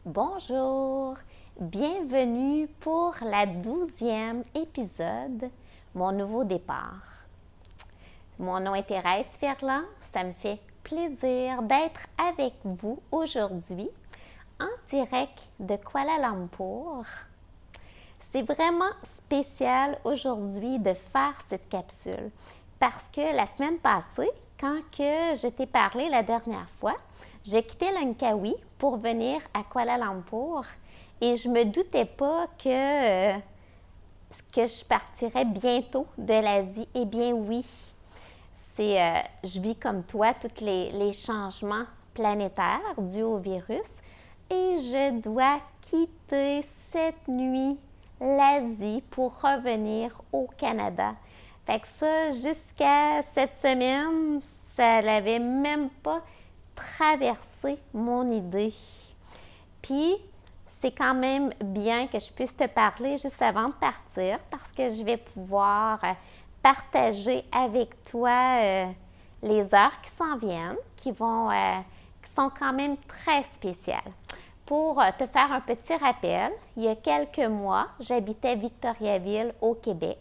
Bonjour, bienvenue pour la 12e épisode, mon nouveau départ. Mon nom est Thérèse Ferland, ça me fait plaisir d'être avec vous aujourd'hui en direct de Kuala Lumpur. C'est vraiment spécial aujourd'hui de faire cette capsule parce que la semaine passée, quand que je t'ai parlé la dernière fois, j'ai quitté Langkawi pour venir à Kuala Lumpur et je me doutais pas que je partirais bientôt de l'Asie. Eh bien oui, je vis comme toi tous les changements planétaires dus au virus et je dois quitter cette nuit l'Asie pour revenir au Canada. Fait que ça, jusqu'à cette semaine, ça n'avait même pas traversé mon idée. Puis, c'est quand même bien que je puisse te parler juste avant de partir parce que je vais pouvoir partager avec toi les heures qui s'en viennent, qui sont quand même très spéciales. Pour te faire un petit rappel, il y a quelques mois, j'habitais Victoriaville au Québec.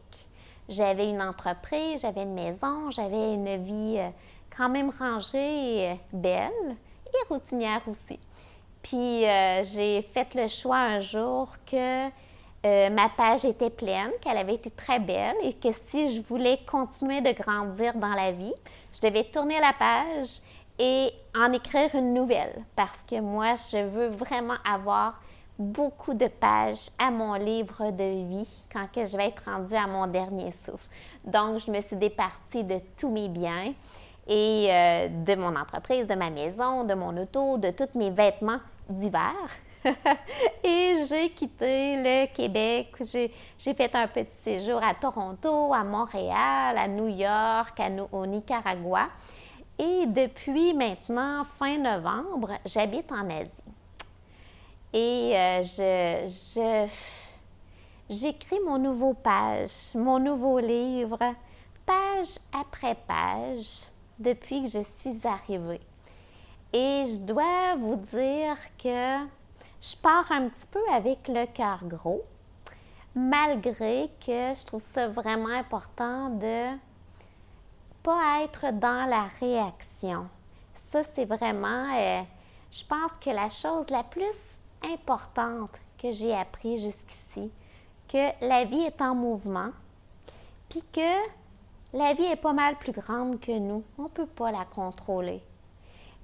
J'avais une entreprise, j'avais une maison, j'avais une vie quand même rangée, belle et routinière aussi. Puis j'ai fait le choix un jour que ma page était pleine, qu'elle avait été très belle et que si je voulais continuer de grandir dans la vie, je devais tourner la page et en écrire une nouvelle parce que moi, je veux vraiment avoir beaucoup de pages à mon livre de vie quand que je vais être rendue à mon dernier souffle. Donc, je me suis départie de tous mes biens et de mon entreprise, de ma maison, de mon auto, de tous mes vêtements d'hiver. Et j'ai quitté le Québec. J'ai fait un petit séjour à Toronto, à Montréal, à New York, au Nicaragua. Et depuis maintenant, fin novembre, j'habite en Asie. Et j'écris mon mon nouveau livre, page après page, depuis que je suis arrivée. Et je dois vous dire que je pars un petit peu avec le cœur gros, malgré que je trouve ça vraiment important de pas être dans la réaction. Ça, c'est vraiment, je pense que la chose la plus importante que j'ai appris jusqu'ici, que la vie est en mouvement, puis que la vie est pas mal plus grande que nous. On ne peut pas la contrôler.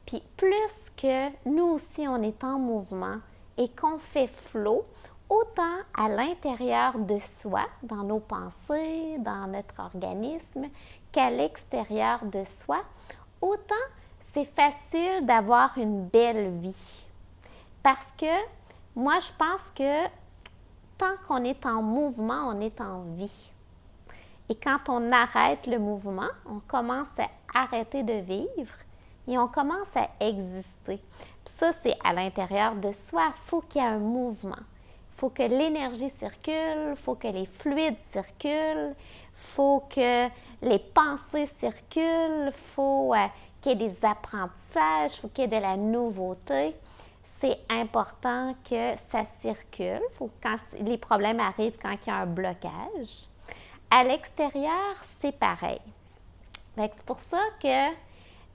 Puis plus que nous aussi, on est en mouvement et qu'on fait flot, autant à l'intérieur de soi, dans nos pensées, dans notre organisme, qu'à l'extérieur de soi, autant c'est facile d'avoir une belle vie. Parce que moi, je pense que tant qu'on est en mouvement, on est en vie. Et quand on arrête le mouvement, on commence à arrêter de vivre et on commence à exister. Puis ça, c'est à l'intérieur de soi. Il faut qu'il y ait un mouvement. Il faut que l'énergie circule, il faut que les fluides circulent, il faut que les pensées circulent, il faut qu'il y ait des apprentissages, il faut qu'il y ait de la nouveauté. C'est important que ça circule. Quand les problèmes arrivent, quand il y a un blocage. À l'extérieur, c'est pareil. C'est pour ça que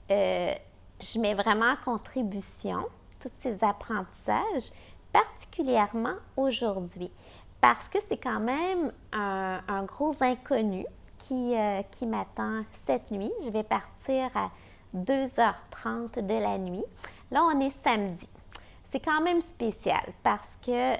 je mets vraiment en contribution tous ces apprentissages, particulièrement aujourd'hui, parce que c'est quand même un gros inconnu qui m'attend cette nuit. Je vais partir à 2h30 de la nuit. Là, on est samedi. C'est quand même spécial parce que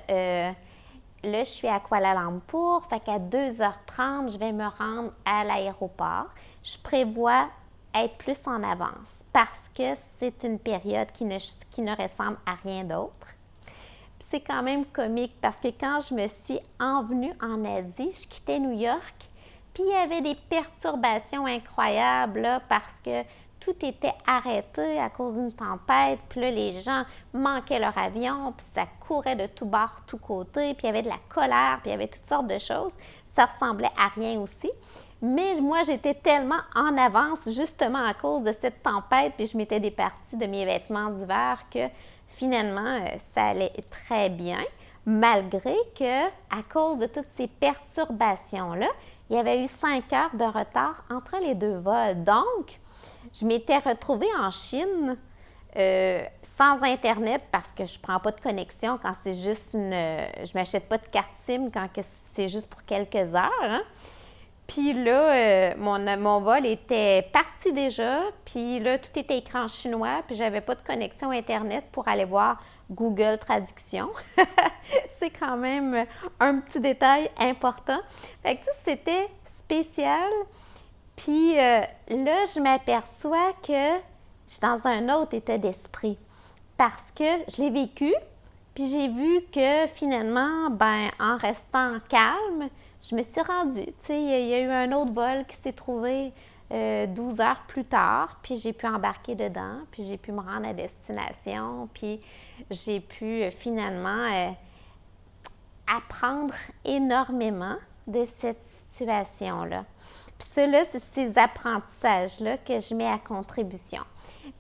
là, je suis à Kuala Lumpur, fait qu'à 2h30, je vais me rendre à l'aéroport. Je prévois être plus en avance parce que c'est une période qui ne ressemble à rien d'autre. Puis c'est quand même comique parce que quand je me suis envenue en Asie, je quittais New York, puis il y avait des perturbations incroyables là, parce que tout était arrêté à cause d'une tempête, puis là, les gens manquaient leur avion, puis ça courait de tous bords, tous côtés, puis il y avait de la colère, puis il y avait toutes sortes de choses. Ça ressemblait à rien aussi. Mais moi, j'étais tellement en avance, justement à cause de cette tempête, puis je m'étais départie de mes vêtements d'hiver que Finalement, ça allait très bien, malgré que, à cause de toutes ces perturbations-là, il y avait eu 5 heures de retard entre les deux vols. Donc, je m'étais retrouvée en Chine sans Internet parce que je ne prends pas de connexion quand c'est juste je m'achète pas de carte SIM quand c'est juste pour quelques heures. Hein. Puis là, mon vol était parti déjà, puis là, tout était écrit en chinois, puis j'avais pas de connexion Internet pour aller voir Google Traduction. C'est quand même un petit détail important. Fait que ça, c'était spécial. Puis là, je m'aperçois que je suis dans un autre état d'esprit parce que je l'ai vécu, puis j'ai vu que finalement, en restant calme, je me suis rendue. Tu sais, il y a eu un autre vol qui s'est trouvé 12 heures plus tard, puis j'ai pu embarquer dedans, puis j'ai pu me rendre à destination, puis j'ai pu finalement apprendre énormément de cette situation-là. Puis ça, là, c'est ces apprentissages-là que je mets à contribution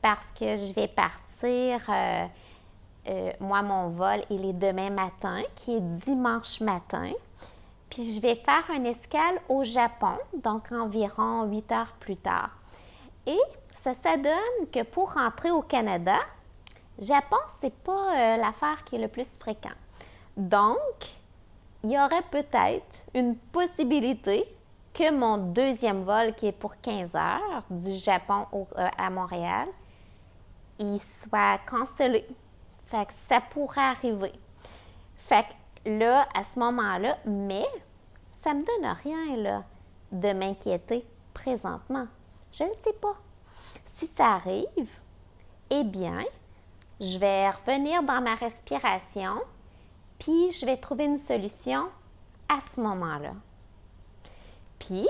parce que je vais partir, moi, mon vol, il est demain matin, qui est dimanche matin. Puis je vais faire une escale au Japon, donc environ 8 heures plus tard. Et ça donne que pour rentrer au Canada, Japon, c'est pas l'affaire qui est le plus fréquent. Donc, il y aurait peut-être une possibilité que mon deuxième vol, qui est pour 15 heures, du Japon à Montréal, il soit cancellé. Fait que ça pourrait arriver. Fait que là, à ce moment-là, mais ça ne me donne rien là, de m'inquiéter présentement. Je ne sais pas. Si ça arrive, eh bien, je vais revenir dans ma respiration, puis je vais trouver une solution à ce moment-là. Puis,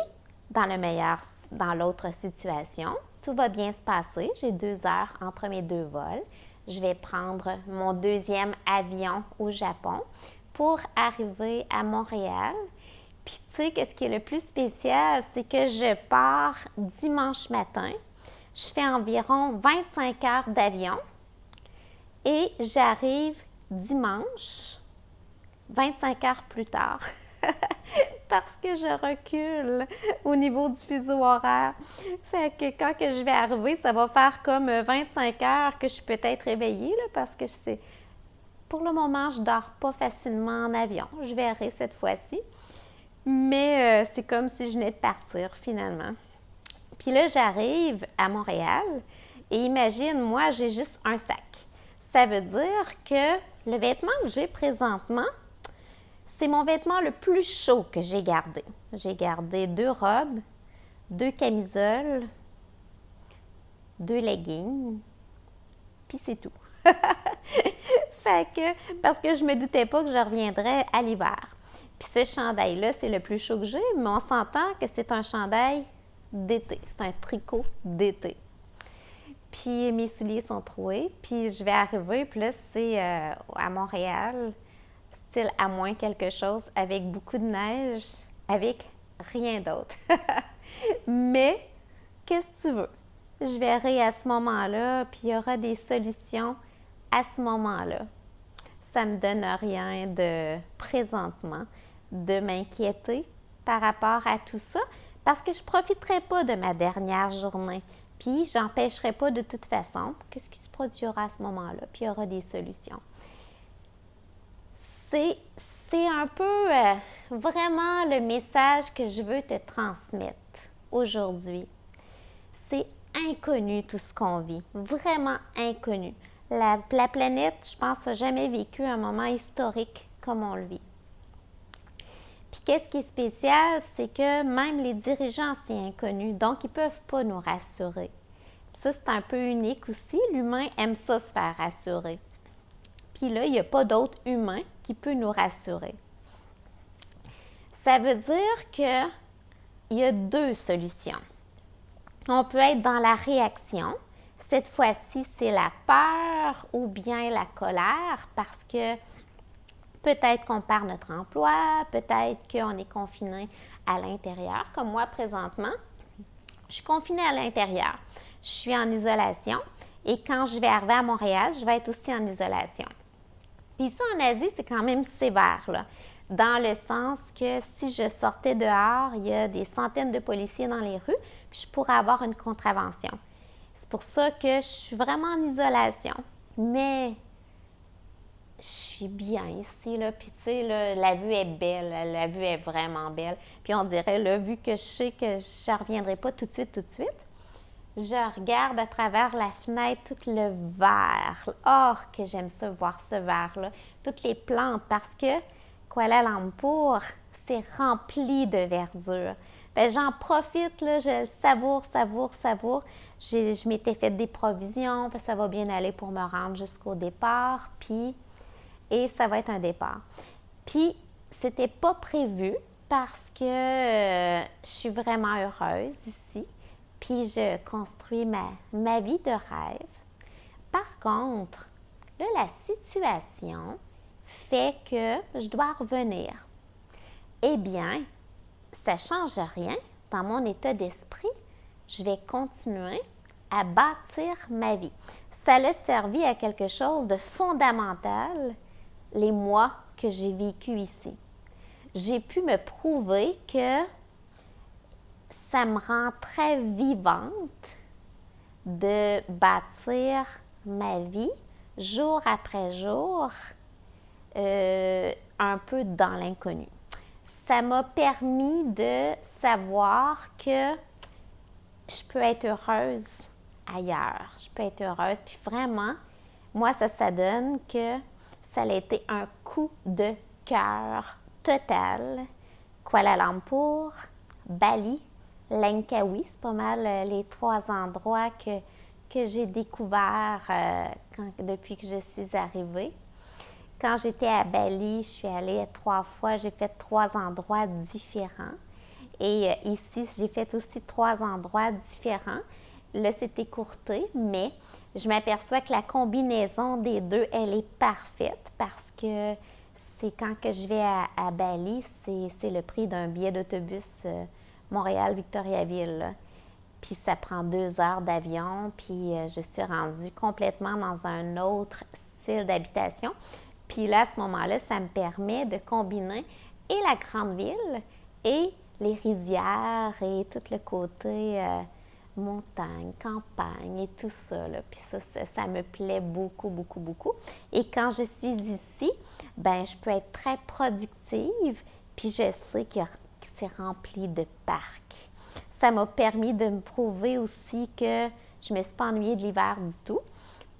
dans l'autre situation, tout va bien se passer. J'ai 2 heures entre mes deux vols. Je vais prendre mon deuxième avion au Japon pour arriver à Montréal. Puis, tu sais, qu'est-ce qui est le plus spécial, c'est que je pars dimanche matin. Je fais environ 25 heures d'avion et j'arrive dimanche, 25 heures plus tard. Parce que je recule au niveau du fuseau horaire. Fait que quand que je vais arriver, ça va faire comme 25 heures que je suis peut-être réveillée, là, parce que pour le moment, je ne dors pas facilement en avion. Je verrai cette fois-ci. Mais c'est comme si je venais de partir finalement. Puis là, j'arrive à Montréal et imagine, moi, j'ai juste un sac. Ça veut dire que le vêtement que j'ai présentement, c'est mon vêtement le plus chaud que j'ai gardé. J'ai gardé 2 robes, 2 camisoles, 2 leggings, puis c'est tout. Fait que, parce que je me doutais pas que je reviendrais à l'hiver. Puis ce chandail-là, c'est le plus chaud que j'ai, mais on s'entend que c'est un chandail d'été. C'est un tricot d'été. Puis mes souliers sont troués, puis je vais arriver, puis là, c'est à Montréal, style à moins quelque chose, avec beaucoup de neige, avec rien d'autre. Mais, qu'est-ce que tu veux? Je verrai à ce moment-là, puis il y aura des solutions à ce moment-là. Ça ne me donne rien de présentement de m'inquiéter par rapport à tout ça, parce que je ne profiterai pas de ma dernière journée. Puis, j'empêcherai pas de toute façon. Qu'est-ce qui se produira à ce moment-là? Puis, il y aura des solutions. C'est un peu vraiment le message que je veux te transmettre aujourd'hui. C'est inconnu tout ce qu'on vit, vraiment inconnu. La planète, je pense, n'a jamais vécu un moment historique comme on le vit. Puis qu'est-ce qui est spécial, c'est que même les dirigeants, c'est inconnu, donc ils ne peuvent pas nous rassurer. Puis ça, c'est un peu unique aussi, l'humain aime ça se faire rassurer. Puis là, il n'y a pas d'autre humain qui peut nous rassurer. Ça veut dire qu'il y a 2 solutions. On peut être dans la réaction. Cette fois-ci, c'est la peur ou bien la colère parce que peut-être qu'on perd notre emploi, peut-être qu'on est confiné à l'intérieur. Comme moi, présentement, je suis confinée à l'intérieur. Je suis en isolation Et quand je vais arriver à Montréal, je vais être aussi en isolation. Puis ici, en Asie, c'est quand même sévère, là, dans le sens que si je sortais dehors, il y a des centaines de policiers dans les rues, puis je pourrais avoir une contravention. C'est pour ça que je suis vraiment en isolation. Mais je suis bien ici, là. Puis tu sais, là, la vue est belle, la vue est vraiment belle. Puis on dirait, là, vu que je sais que je ne reviendrai pas tout de suite, je regarde à travers la fenêtre tout le vert. Oh, que j'aime ça, voir ce vert-là. Toutes les plantes, parce que Kuala Lumpur, c'est rempli de verdure. Ben, j'en profite, là, je savoure. Je m'étais fait des provisions, ça va bien aller pour me rendre jusqu'au départ, et ça va être un départ. Puis, c'était pas prévu parce que je suis vraiment heureuse ici. Puis, je construis ma vie de rêve. Par contre, là, la situation fait que je dois revenir. Eh bien, ça ne change rien dans mon état d'esprit. Je vais continuer à bâtir ma vie. Ça a servi à quelque chose de fondamental les mois que j'ai vécu ici. J'ai pu me prouver que ça me rend très vivante de bâtir ma vie jour après jour, un peu dans l'inconnu. Ça m'a permis de savoir que je peux être heureuse ailleurs. Je peux être heureuse. Puis vraiment, moi, ça donne que ça a été un coup de cœur total. Kuala Lumpur, Bali, Langkawi, c'est pas mal les 3 endroits que j'ai découverts depuis que je suis arrivée. Quand j'étais à Bali, je suis allée 3 fois, j'ai fait 3 endroits différents. Et ici, j'ai fait aussi 3 endroits différents. Là, c'est écourté, mais je m'aperçois que la combinaison des deux, elle est parfaite parce que c'est quand que je vais à Bali, c'est le prix d'un billet d'autobus Montréal-Victoriaville. Puis ça prend 2 heures d'avion, puis je suis rendue complètement dans un autre style d'habitation. Puis là, à ce moment-là, ça me permet de combiner et la grande ville et les rizières et tout le côté montagne, campagne et tout ça, là. Puis ça me plaît beaucoup. Et quand je suis ici, ben je peux être très productive, puis je sais que c'est rempli de parcs. Ça m'a permis de me prouver aussi que je ne me suis pas ennuyée de l'hiver du tout,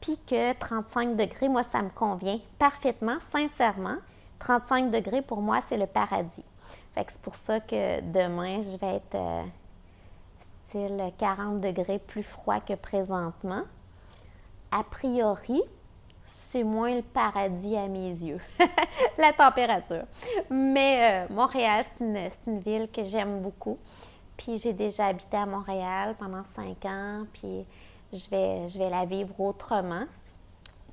puis que 35 degrés, moi, ça me convient parfaitement, sincèrement. 35 degrés, pour moi, c'est le paradis. Fait que c'est pour ça que demain, je vais être style 40 degrés plus froid que présentement. A priori, c'est moins le paradis à mes yeux, la température. Mais Montréal, c'est une ville que j'aime beaucoup. Puis j'ai déjà habité à Montréal pendant 5 ans, puis je vais la vivre autrement.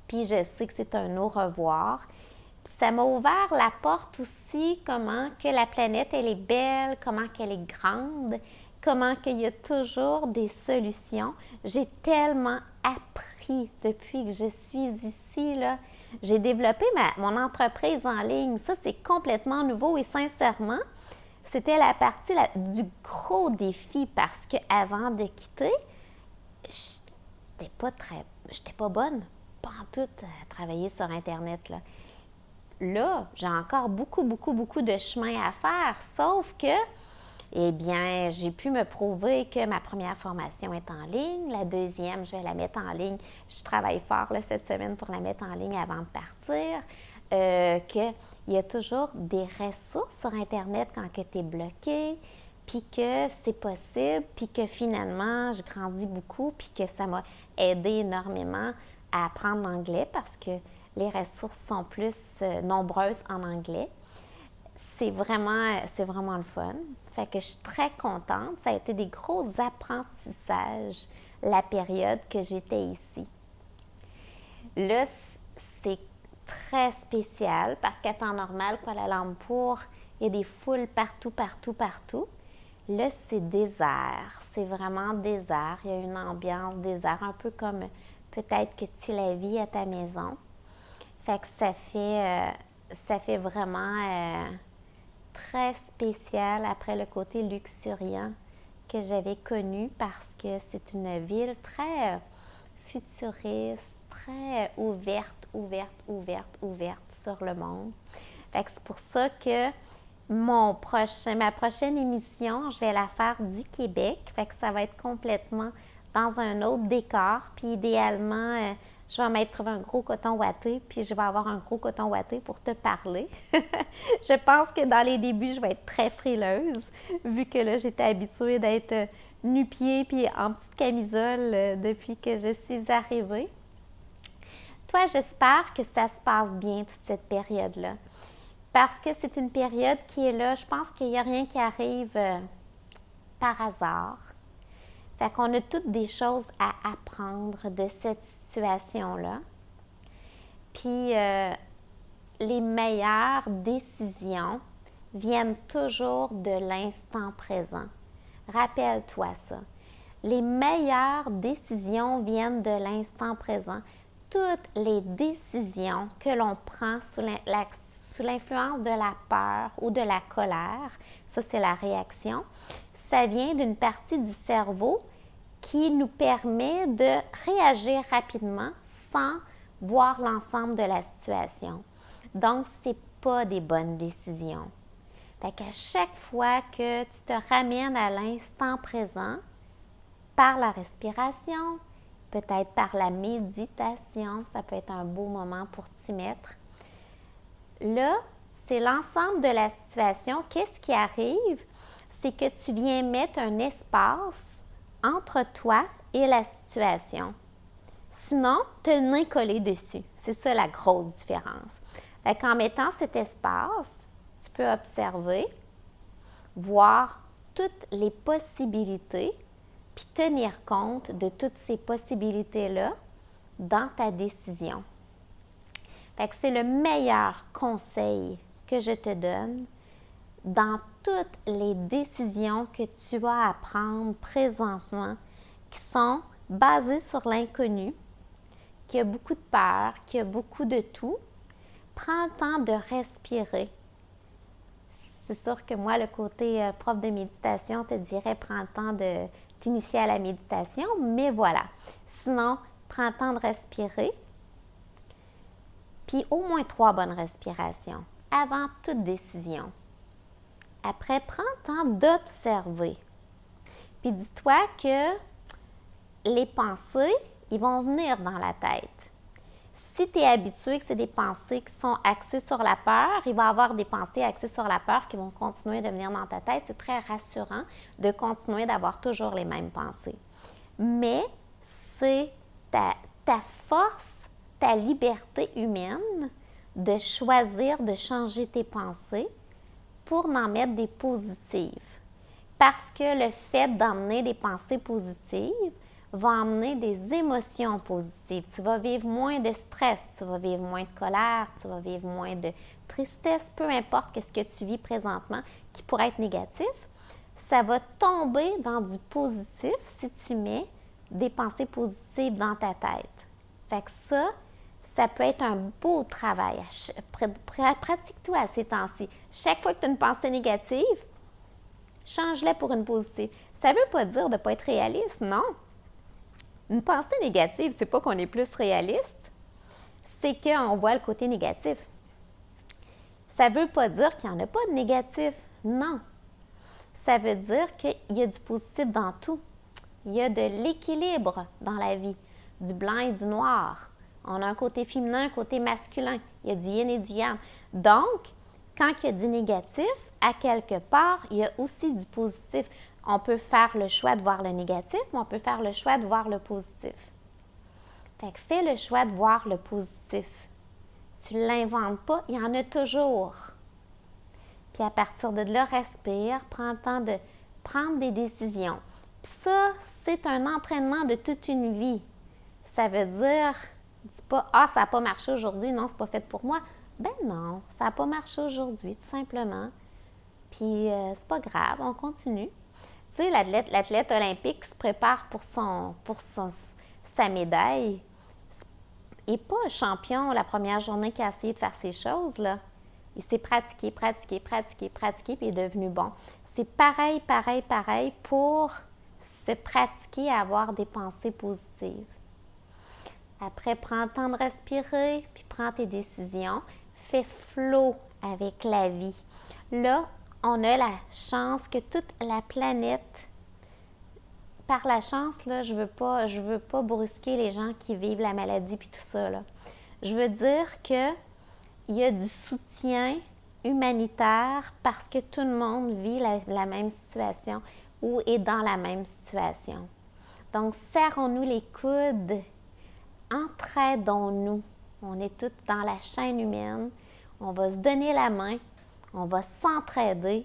Puis je sais que c'est un au revoir. Puis ça m'a ouvert la porte aussi, comment que la planète, elle est belle, comment qu'elle est grande, comment qu'il y a toujours des solutions. J'ai tellement appris depuis que je suis ici, là. J'ai développé mon entreprise en ligne. Ça, c'est complètement nouveau et sincèrement, c'était la partie du gros défi parce qu'avant de quitter, j'étais pas bonne, pas en tout à travailler sur Internet, là. Là, j'ai encore beaucoup de chemin à faire, sauf que, eh bien, j'ai pu me prouver que ma première formation est en ligne, la deuxième, je vais la mettre en ligne. Je travaille fort là, cette semaine pour la mettre en ligne avant de partir. Qu'il y a toujours des ressources sur Internet quand tu es bloqué, puis que c'est possible, puis que finalement, je grandis beaucoup, puis que ça m'a aidé énormément à apprendre l'anglais parce que les ressources sont plus nombreuses en anglais. C'est vraiment le fun. Fait que je suis très contente. Ça a été des gros apprentissages la période que j'étais ici. Là, c'est très spécial parce qu'à temps normal, Kuala Lumpur, il y a des foules partout. Là, c'est désert. C'est vraiment désert. Il y a une ambiance désert, un peu comme peut-être que tu la vis à ta maison. Fait que ça fait vraiment très spécial après le côté luxuriant que j'avais connu parce que c'est une ville très futuriste, très ouverte sur le monde. Fait que c'est pour ça que ma prochaine émission, je vais la faire du Québec. Fait que ça va être complètement dans un autre décor. Puis idéalement, je vais m'être trouvé un gros coton ouaté, puis je vais avoir un gros coton ouaté pour te parler. Je pense que dans les débuts, je vais être très frileuse, vu que là, j'étais habituée d'être nu-pied puis en petite camisole depuis que je suis arrivée. Toi, j'espère que ça se passe bien toute cette période-là. Parce que c'est une période qui est là, je pense qu'il n'y a rien qui arrive par hasard. Fait qu'on a toutes des choses à apprendre de cette situation-là. Puis les meilleures décisions viennent toujours de l'instant présent. Rappelle-toi ça. Les meilleures décisions viennent de l'instant présent. Toutes les décisions que l'on prend sous l'influence de la peur ou de la colère, ça c'est la réaction, ça vient d'une partie du cerveau qui nous permet de réagir rapidement sans voir l'ensemble de la situation. Donc, ce n'est pas des bonnes décisions. Fait qu'à chaque fois que tu te ramènes à l'instant présent, par la respiration, peut-être par la méditation, ça peut être un beau moment pour t'y mettre. Là, c'est l'ensemble de la situation. Qu'est-ce qui arrive? C'est que tu viens mettre un espace entre toi et la situation. Sinon, tu as le nez collé dessus. C'est ça la grosse différence. Fait qu'en mettant cet espace, tu peux observer, voir toutes les possibilités, puis tenir compte de toutes ces possibilités-là dans ta décision. Fait que c'est le meilleur conseil que je te donne dans toutes les décisions que tu as à prendre présentement qui sont basées sur l'inconnu, qui a beaucoup de peur, qui a beaucoup de tout. Prends le temps de respirer. C'est sûr que moi, le côté prof de méditation te dirait prends le temps de t'initier à la méditation, mais voilà. Sinon, prends le temps de respirer. Puis au moins 3 bonnes respirations avant toute décision. Après, prends le temps d'observer. Puis dis-toi que les pensées, ils vont venir dans la tête. Si tu es habitué que c'est des pensées qui sont axées sur la peur, il va y avoir des pensées axées sur la peur qui vont continuer de venir dans ta tête. C'est très rassurant de continuer d'avoir toujours les mêmes pensées. Mais c'est ta force, ta liberté humaine de choisir de changer tes pensées pour en mettre des positives. Parce que le fait d'emmener des pensées positives va emmener des émotions positives. Tu vas vivre moins de stress, tu vas vivre moins de colère, tu vas vivre moins de tristesse, peu importe ce que tu vis présentement qui pourrait être négatif. Ça va tomber dans du positif si tu mets des pensées positives dans ta tête. Fait que ça peut être un beau travail. Pratique-toi à ces temps-ci. Chaque fois que tu as une pensée négative, change-la pour une positive. Ça ne veut pas dire de ne pas être réaliste, non. Une pensée négative, c'est pas qu'on est plus réaliste, c'est qu'on voit le côté négatif. Ça ne veut pas dire qu'il n'y en a pas de négatif, non. Ça veut dire qu'il y a du positif dans tout. Il y a de l'équilibre dans la vie, du blanc et du noir. On a un côté féminin, un côté masculin. Il y a du yin et du yang. Donc, quand il y a du négatif, à quelque part, il y a aussi du positif. On peut faire le choix de voir le négatif, mais on peut faire le choix de voir le positif. Fait que fais le choix de voir le positif. Tu ne l'inventes pas, il y en a toujours. Puis à partir de là, respire, prends le temps de prendre des décisions. Puis ça, c'est un entraînement de toute une vie. Ça veut dire, dis pas « Ah, ça n'a pas marché aujourd'hui, non, c'est pas fait pour moi. » Ben non, ça n'a pas marché aujourd'hui, tout simplement. Puis c'est pas grave, on continue. Tu sais, l'athlète olympique se prépare pour sa médaille. n'est pas champion la première journée qu'il a essayé de faire ces choses, là. Il s'est pratiqué, puis il est devenu bon. C'est pareil pour se pratiquer à avoir des pensées positives. Après, prends le temps de respirer, puis prends tes décisions. Fais flow avec la vie. Là, on a la chance que toute la planète, par la chance, là, je veux pas brusquer les gens qui vivent la maladie puis tout ça, là. Je veux dire que il y a du soutien humanitaire parce que tout le monde vit la même situation ou est dans la même situation. Donc, serrons-nous les coudes, entraidons-nous. On est tous dans la chaîne humaine. On va se donner la main, on va s'entraider.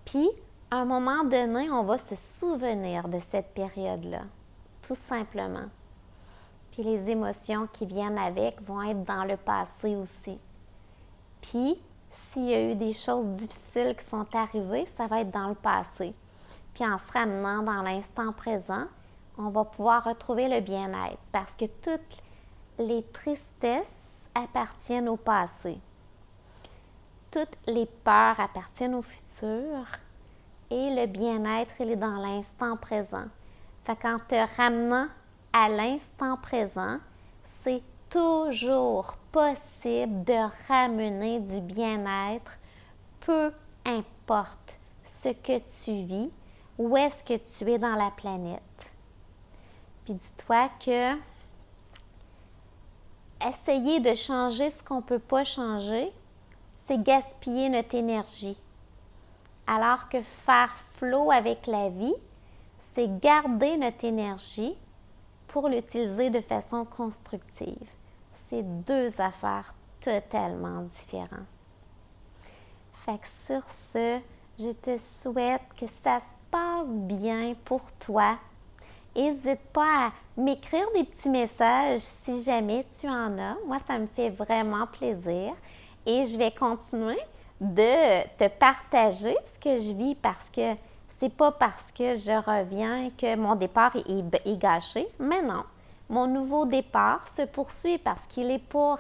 Puis, à un moment donné, on va se souvenir de cette période-là, tout simplement. Puis les émotions qui viennent avec vont être dans le passé aussi. Puis, s'il y a eu des choses difficiles qui sont arrivées, ça va être dans le passé. Puis en se ramenant dans l'instant présent, on va pouvoir retrouver le bien-être parce que toutes les tristesses appartiennent au passé. Toutes les peurs appartiennent au futur et le bien-être, il est dans l'instant présent. Fait qu'en te ramenant à l'instant présent, c'est toujours possible de ramener du bien-être, peu importe ce que tu vis, où est-ce que tu es dans la planète. Puis dis-toi que essayer de changer ce qu'on ne peut pas changer, c'est gaspiller notre énergie. Alors que faire flow avec la vie, c'est garder notre énergie pour l'utiliser de façon constructive. C'est deux affaires totalement différentes. Fait que sur ce, je te souhaite que ça se passe bien pour toi. N'hésite pas à m'écrire des petits messages si jamais tu en as. Moi, ça me fait vraiment plaisir. Et je vais continuer de te partager ce que je vis parce que c'est pas parce que je reviens que mon départ est gâché, mais non. Mon nouveau départ se poursuit parce qu'il est pour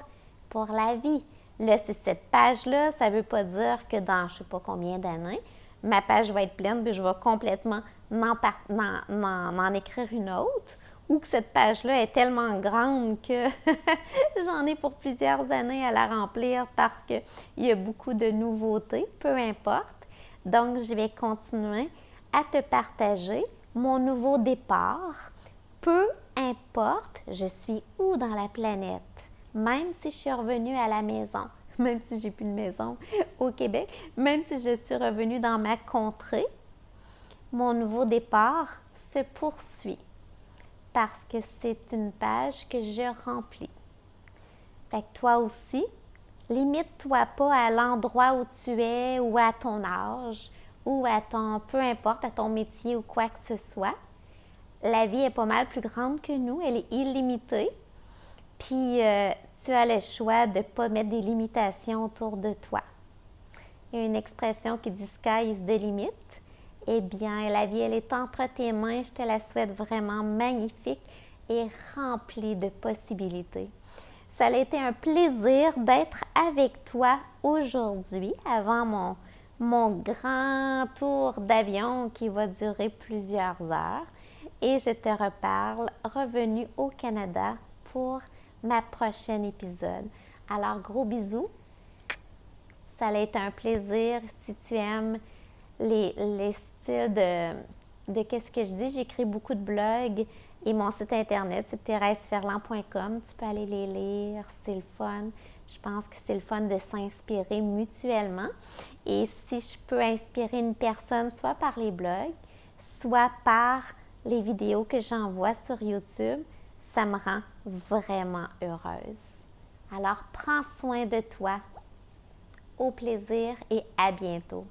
la vie. Là, c'est cette page-là, ça ne veut pas dire que dans je ne sais pas combien d'années, ma page va être pleine, puis je vais complètement en écrire une autre, ou que cette page-là est tellement grande que j'en ai pour plusieurs années à la remplir parce qu'il y a beaucoup de nouveautés, peu importe. Donc, je vais continuer à te partager mon nouveau départ. Peu importe, je suis où dans la planète, même si je suis revenue à la maison, même si j'ai plus de maison au Québec, même si je suis revenue dans ma contrée, mon nouveau départ se poursuit parce que c'est une page que je remplis. Fait que toi aussi, limite-toi pas à l'endroit où tu es ou à ton âge ou à ton, peu importe, à ton métier ou quoi que ce soit. La vie est pas mal plus grande que nous, elle est illimitée. Puis tu as le choix de ne pas mettre des limitations autour de toi. Il y a une expression qui dit « sky is the limit ». Eh bien, la vie, elle est entre tes mains. Je te la souhaite vraiment magnifique et remplie de possibilités. Ça a été un plaisir d'être avec toi aujourd'hui avant mon grand tour d'avion qui va durer plusieurs heures. Et je te reparle revenu au Canada pour ma prochaine épisode. Alors, gros bisous. Ça a été un plaisir. Si tu aimes les styles de qu'est-ce que je dis, j'écris beaucoup de blogs et mon site internet, c'est thérèseferland.com. Tu peux aller les lire, c'est le fun. Je pense que c'est le fun de s'inspirer mutuellement. Et si je peux inspirer une personne, soit par les blogs, soit par les vidéos que j'envoie sur YouTube, ça me rend vraiment heureuse. Alors, prends soin de toi. Au plaisir et à bientôt.